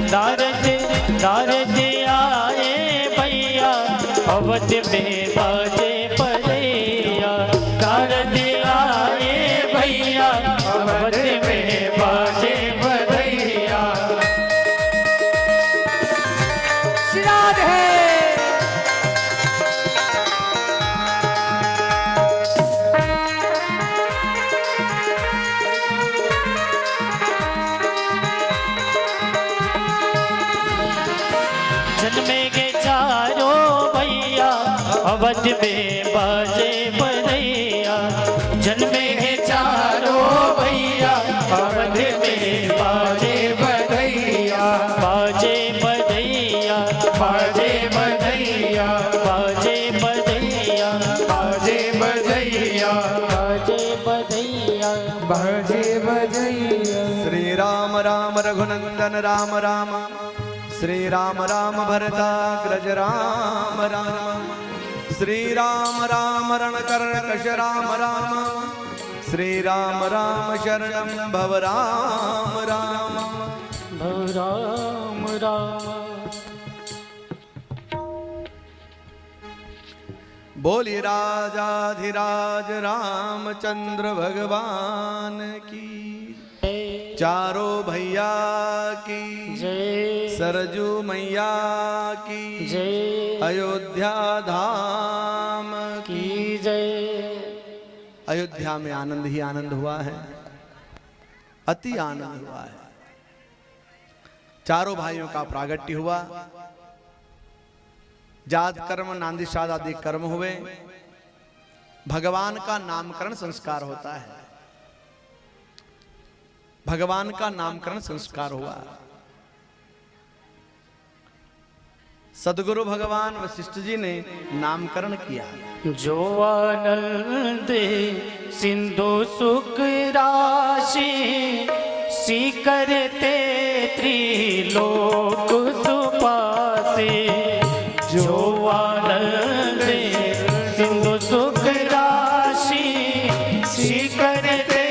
नारद नारद आए भैया अवध में बाजे पलैया। नारद आए भैया अवध में बाजे पलैया। जन्मेंगे चारों भैया अवध में बाजे बधैया। जन्मेंगे चारों भैया अवध में बाजे बधैया। बाजे बधैया बाजे बधैया बाजे बधैया बाजे बधैया बाजे बधैया बाजे बधैया। श्री राम राम रघुनंदन राम राम, श्री राम राम भरताग्रज राम राम, श्री राम राम रणकर्कश राम राम, श्री राम राम शरणं भव राम राम भव राम राम। बोलिए राजाधिराज रामचंद्र भगवान की, चारों भैया की जय, सरजू मैया की जय, अयोध्या धाम की जय। अयोध्या में आनंद ही आनंद हुआ है, अति आनंद हुआ है। चारों भाइयों का प्रागट्य हुआ, जात कर्म नांदी शाद आदि कर्म हुए, भगवान का नामकरण संस्कार होता है, भगवान का नामकरण संस्कार हुआ। सदगुरु भगवान वशिष्ठ जी ने नामकरण किया। जो आनंद सिंधु सुख राशि, सीकरते त्रिलोक सुपासे। जो आनंद सिंधु सुख राशि, सीकरते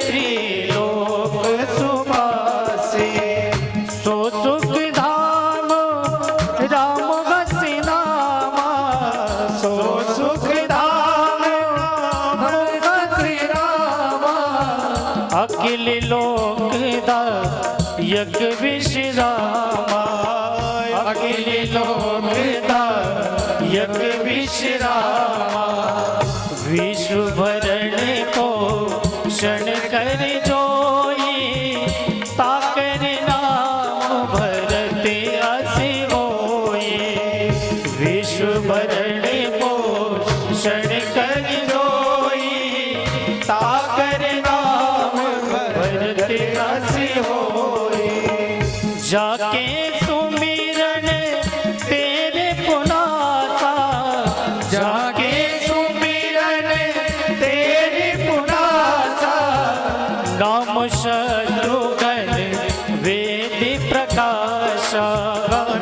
त्रिलोक सुपासे। सो सुख धाम राम हसी नामा, सो सुख धाम हसी नामा। अखिल लोक दायक विश्रामा, अखिल लोक दायक विश्रामा। विश्व भरण को क्षण कर जोई, ताकर नाम भरत असी होई। विश्व भरण को क्षण कर जोई, ताकर नाम भरत असी होई। जाके सुमिरन तेरे पुनासा, जाके सुमिरन तेरे पुनासा। नाम शत्रुघ्न वेद प्रकाशा,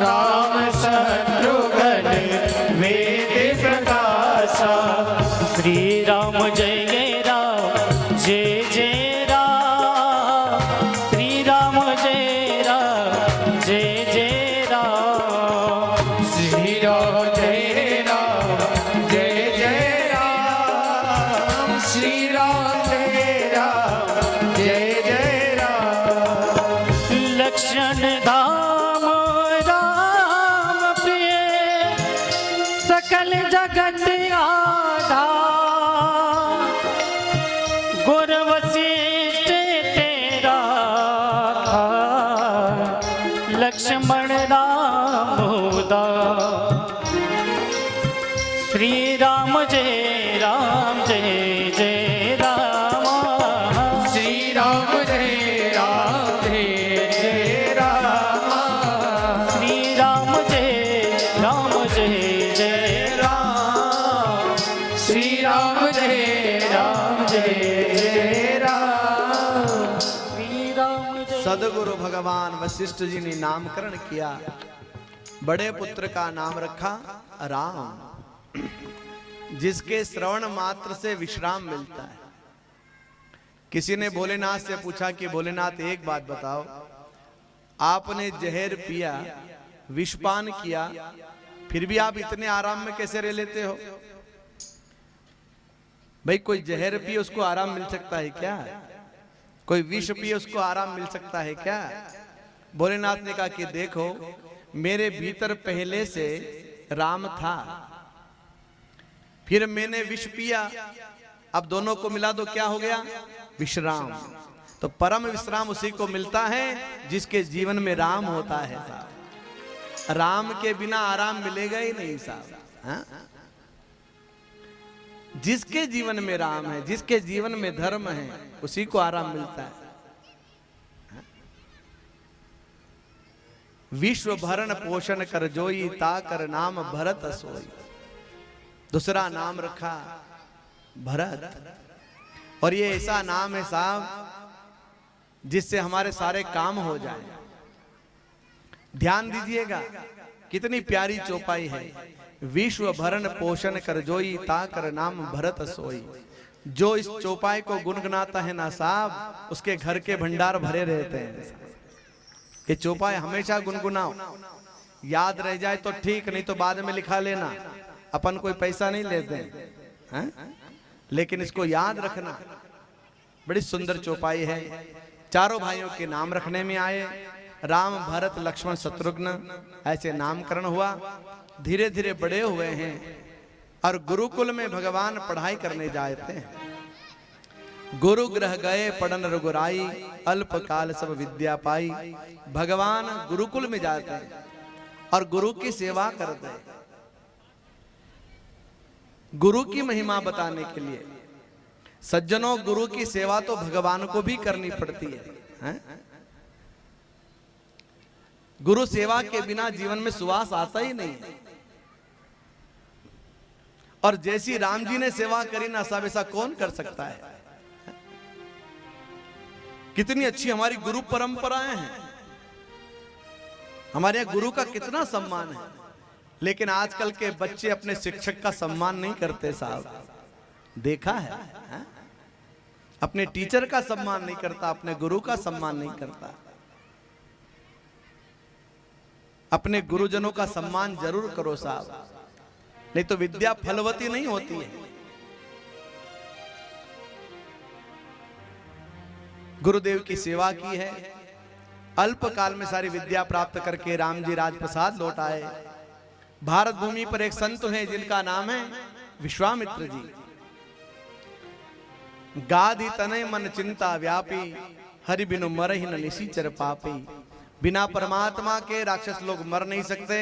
राम शत्रुघ्न वेद प्रकाशा। श्री राम जय जय राम जय जय राम, श्री राम जय राम जय जय राम। श्री राम जय राम जय जय राम, श्री राम जय राम जय जय राम। लक्ष्मण धाम राम प्रिय, सकल जगत आधार। गुर वशिष्ठ तेरा लक्ष्मण राम उदार। श्री राम जय राम जय जय राम, श्री राम जय राम जय जय राम। श्री राम जय जय राम, श्री राम जय जय राम। श्री राम जय। सदगुरु भगवान वशिष्ठ जी ने नामकरण किया। बड़े पुत्र का नाम रखा राम, जिसके श्रवण मात्र से विश्राम मिलता है। किसी ने भोलेनाथ से पूछा कि भोलेनाथ एक बात बताओ, आपने जहर पिया, विषपान किया, फिर भी आप इतने आराम में कैसे रह लेते हो? भाई कोई जहर पिए उसको आराम मिल सकता है क्या? कोई विष पिए उसको आराम मिल सकता है क्या? भोलेनाथ ने कहा कि देखो मेरे भीतर पहले से राम था, फिर मैंने विष पिया, अब दोनों को मिला दो क्या हो गया? विश्राम। तो परम विश्राम उसी को मिलता है जिसके जीवन में राम होता है साहब। राम के बिना आराम मिलेगा ही नहीं साहब। हाँ? जिसके जीवन में राम है, जिसके जीवन में धर्म है, उसी को आराम मिलता है। विश्व भरण पोषण कर जोई, ताकर नाम भरत सोई। दूसरा नाम रखा भरत, और ये ऐसा नाम है साहब जिससे हमारे सारे काम हो जाए। ध्यान दीजिएगा कितनी प्यारी चौपाई है। विश्व भरण पोषण कर जोई, ताकर नाम भरत सोई। जो इस चौपाई को गुनगुनाता है ना साहब, उसके घर के भंडार भरे रहते हैं। ये चौपाई हमेशा गुनगुनाओ, याद रह जाए तो ठीक, नहीं तो बाद में लिखा लेना। अपन कोई पैसा नहीं लेते हैं, लेकिन इसको याद रखना। बड़ी सुंदर चौपाई है। चारों भाइयों के नाम रखने में आए, राम भरत लक्ष्मण शत्रुघ्न, ऐसे नामकरण हुआ। धीरे धीरे बड़े हुए हैं और गुरुकुल में भगवान पढ़ाई करने जाते हैं। गुरु ग्रह गए पढ़न रघुराई, अल्प काल सब विद्या पाई। भगवान गुरुकुल में जाते हैं और गुरु की सेवा करते हैं, गुरु की महिमा बताने के लिए। सज्जनों, गुरु की सेवा तो भगवान को भी करनी पड़ती है? गुरु सेवा के बिना जीवन में सुवास आता ही नहीं है। और जैसी राम जी ने सेवा करी ना साहब, ऐसा कौन कर सकता है? कितनी अच्छी हमारी गुरु परंपराएं हैं, हमारे यहाँ गुरु का कितना सम्मान है। लेकिन आजकल के बच्चे अपने शिक्षक का सम्मान नहीं करते साहब, देखा है? अपने टीचर का सम्मान नहीं करता, अपने गुरु का सम्मान नहीं करता। अपने गुरुजनों का सम्मान जरूर करो साहब, नहीं तो विद्या फलवती नहीं होती है। गुरुदेव की सेवा की है, अल्प काल में सारी विद्या प्राप्त करके राम जी राजप्रसाद लौट आए। भारत भूमि पर एक संत हैं जिनका नाम है विश्वामित्र जी। गादि तनय मन चिंता व्यापी, हरि बिनु मरहि न निशिचर पापी। बिना परमात्मा के राक्षस लोग मर नहीं सकते।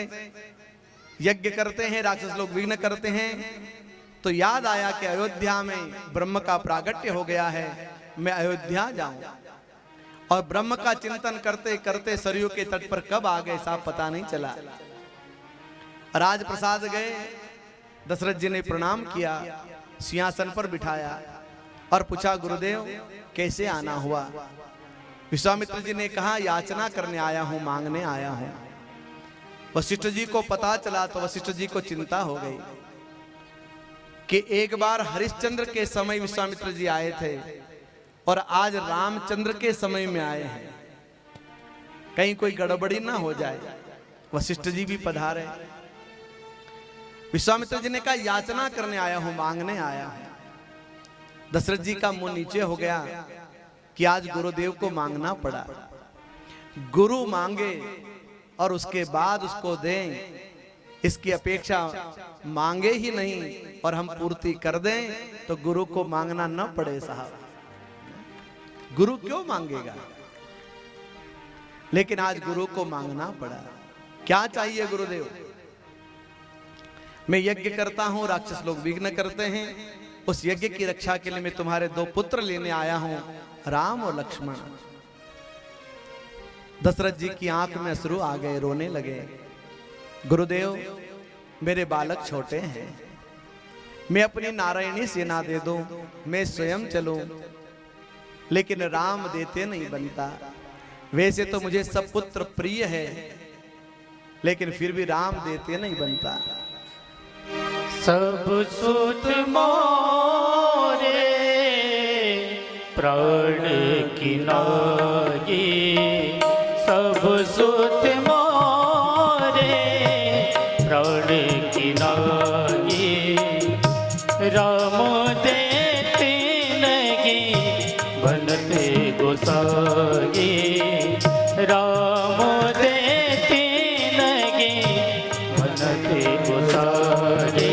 यज्ञ करते हैं, राक्षस लोग विघ्न करते हैं। तो याद आया कि अयोध्या में ब्रह्म का प्रागट्य हो गया है, मैं अयोध्या जाऊं। और ब्रह्म का चिंतन करते करते सरयू के तट पर कब आ गए साहब पता नहीं चला। राजप्रसाद गए, दशरथ जी ने प्रणाम किया, सिंहासन पर बिठाया और पूछा गुरुदेव कैसे आना हुआ? विश्वामित्र जी ने कहा याचना करने आया हूं, मांगने आया हूं। वशिष्ठ जी को पता चला तो वशिष्ठ जी को चिंता हो गई कि एक बार हरिश्चंद्र के समय विश्वामित्र जी आए थे और आज रामचंद्र के समय में आए हैं, कहीं कोई गड़बड़ी ना हो जाए। वशिष्ठ जी भी पधारे। विश्वामित्र जी ने कहा याचना करने आया हूं, मांगने आया हूं। दशरथ जी का मुंह नीचे हो गया कि आज गुरुदेव को मांगना पड़ा। गुरु मांगे और उसके बाद उसको दें, इसकी अपेक्षा मांगे ही नहीं और हम पूर्ति कर दें तो गुरु को मांगना न पड़े साहब। गुरु क्यों मांगेगा? लेकिन आज गुरु को मांगना पड़ा। क्या चाहिए गुरुदेव? मैं यज्ञ करता हूं, राक्षस लोग विघ्न करते हैं, उस यज्ञ की रक्षा के लिए मैं तुम्हारे 2 पुत्र लेने आया हूं, राम और लक्ष्मण। दशरथ जी की आंख में अश्रु आ गए, रोने लगे। गुरुदेव मेरे बालक छोटे हैं, मैं अपनी नारायणी सेना दे दूं, मैं स्वयं चलूं, लेकिन राम देते नहीं बनता। वैसे तो मुझे सब पुत्र प्रिय है, लेकिन फिर भी राम देते नहीं बनता। सब सुत मोरे प्राण की नाई, सब सुत मोरे प्राण की नागी राम देते लगी बनते गोसाई राम देते लगी बनते गोसाई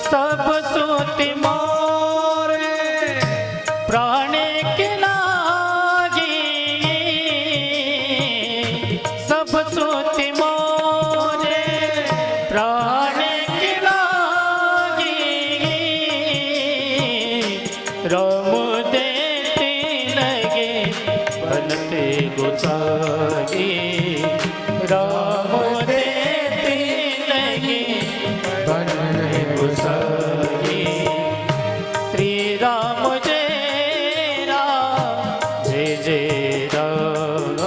सब सुत मोरे प्राण की नागी सब सुत मोरे प्राण की नागी राम देते लगे बनते गोसाई राम देते लगे बनते गोसाई श्री राम जय राम जय जय राम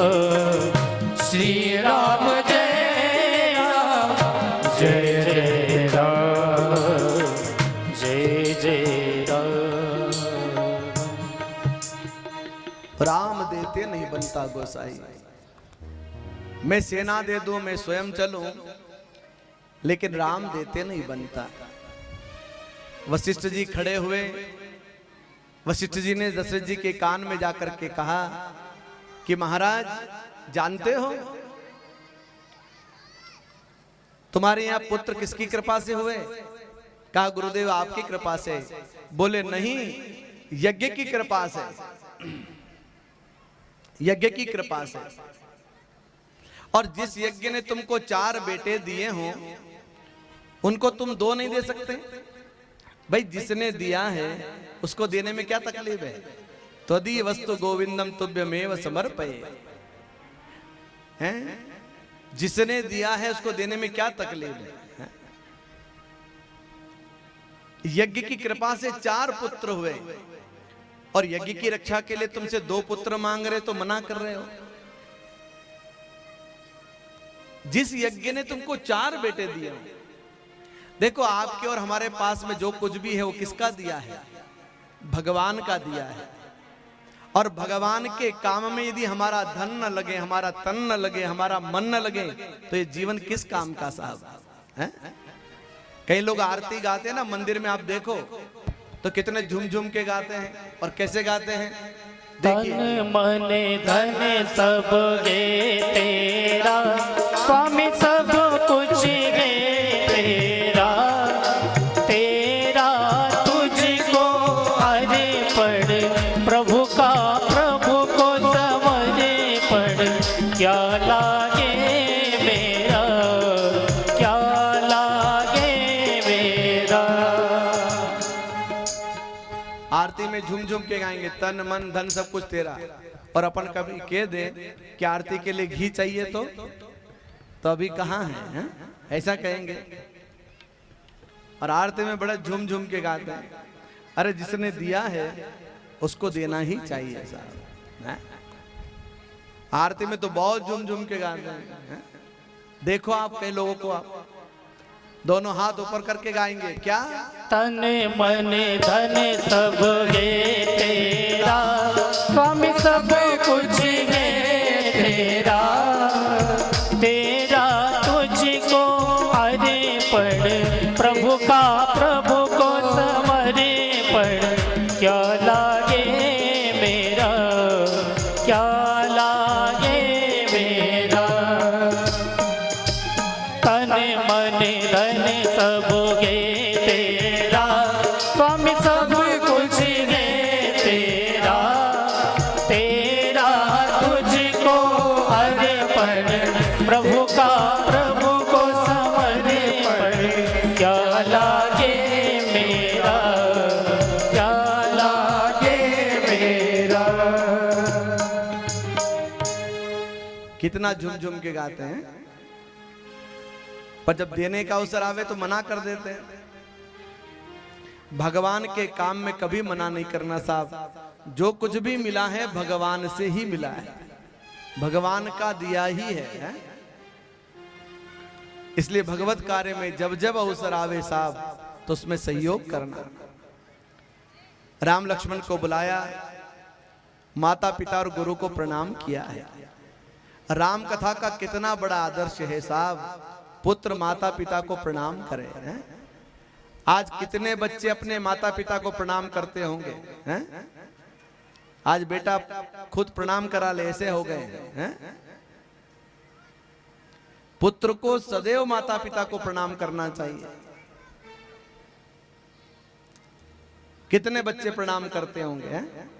श्री राम जय राम जय जय राम जय जय राम। राम देते नहीं बनता गोसाई। मैं सेना दे दूं, मैं स्वयं चलूं, लेकिन राम देते नहीं बनता। वशिष्ठ जी खड़े हुए। वशिष्ठ जी ने दशरथ जी के कान में जाकर के कहा कि महाराज जानते हो तुम्हारे यहाँ पुत्र किसकी कृपा से हुए? कहा गुरुदेव आपकी कृपा से। बोले नहीं, यज्ञ की कृपा से, यज्ञ की कृपा से। और जिस यज्ञ ने तुमको 4 बेटे दिए हों उनको तुम 2 नहीं दे सकते? भाई जिसने दिया है उसको देने में क्या तकलीफ है? त्वदीय वस्तु गोविंदम तुभ्यमेव समर्पये। हैं? जिसने दिया है उसको देने में क्या तकलीफ है? यज्ञ की कृपा से 4 पुत्र हुए और यज्ञ की रक्षा के लिए तुमसे 2 पुत्र मांग रहे तो मना कर रहे हो। जिस यज्ञ ने तुमको 4 बेटे दिए। देखो आपके और हमारे पास में जो कुछ भी है वो किसका दिया है? भगवान का दिया है। और भगवान के काम में यदि हमारा धन न लगे, हमारा तन न लगे, हमारा मन न लगे तो ये जीवन किस काम का साहब है? कई लोग आरती गाते हैं ना मंदिर में, आप देखो तो कितने झूम झूम के गाते हैं और कैसे गाते हैं देखिए। धन मन धन सब गे तेरा स्वामी, सब कुछ गे तेरा, तेरा तुझको अर्पण प्रभु का, प्रभु को समर्पण क्या लागे मेरा, क्या लागे मेरा। आरती में झूम झूम के गाएंगे तन मन धन सब कुछ तेरा, और अपन कभी कह दे कि आरती के लिए घी चाहिए तो अभी कहाँ है? ऐसा कहेंगे। और आरती में बड़ा झूम झूम के गाते हैं। अरे जिसने दिया है उसको देना ही चाहिए साहब। आरती में तो बहुत झूम झूम के गाते हैं। देखो आप कई लोगों को आप दोनों हाथ ऊपर करके गाएंगे क्या? तन मन धन सब गे तेरा स्वामी, सब कुछ गे तेरा, तेरा तुझको अर्पण प्रभु का, प्रभु को समर्पण क्या लागे मेरा, क्या लागे मेरा। तन मन धन सब गे तेरा स्वामी, सब कुछ गे तेरा, तेरा तुझको अर्पण प्रभु का, प्रभु को समर्पण क्या लागे मेरा, क्या लागे मेरा। कितना झूम झूम के गाते हैं, पर जब देने का अवसर आवे तो मना कर देते हैं। भगवान के काम में कभी मना नहीं करना साहब। जो कुछ भी मिला है भगवान से ही मिला है, भगवान का दिया ही है। इसलिए भगवत कार्य में जब जब अवसर आवे साहब तो उसमें सहयोग करना। राम लक्ष्मण को बुलाया, माता पिता और गुरु को प्रणाम किया है। राम कथा का कितना बड़ा आदर्श है साहब। पुत्र माता पिता को प्रणाम करे हैं? आज कितने बच्चे अपने माता पिता को प्रणाम करते होंगे हैं? आज बेटा खुद प्रणाम करा ले, ऐसे हो गए हैं। पुत्र को सदैव माता पिता को प्रणाम करना चाहिए। कितने बच्चे प्रणाम करते होंगे हैं?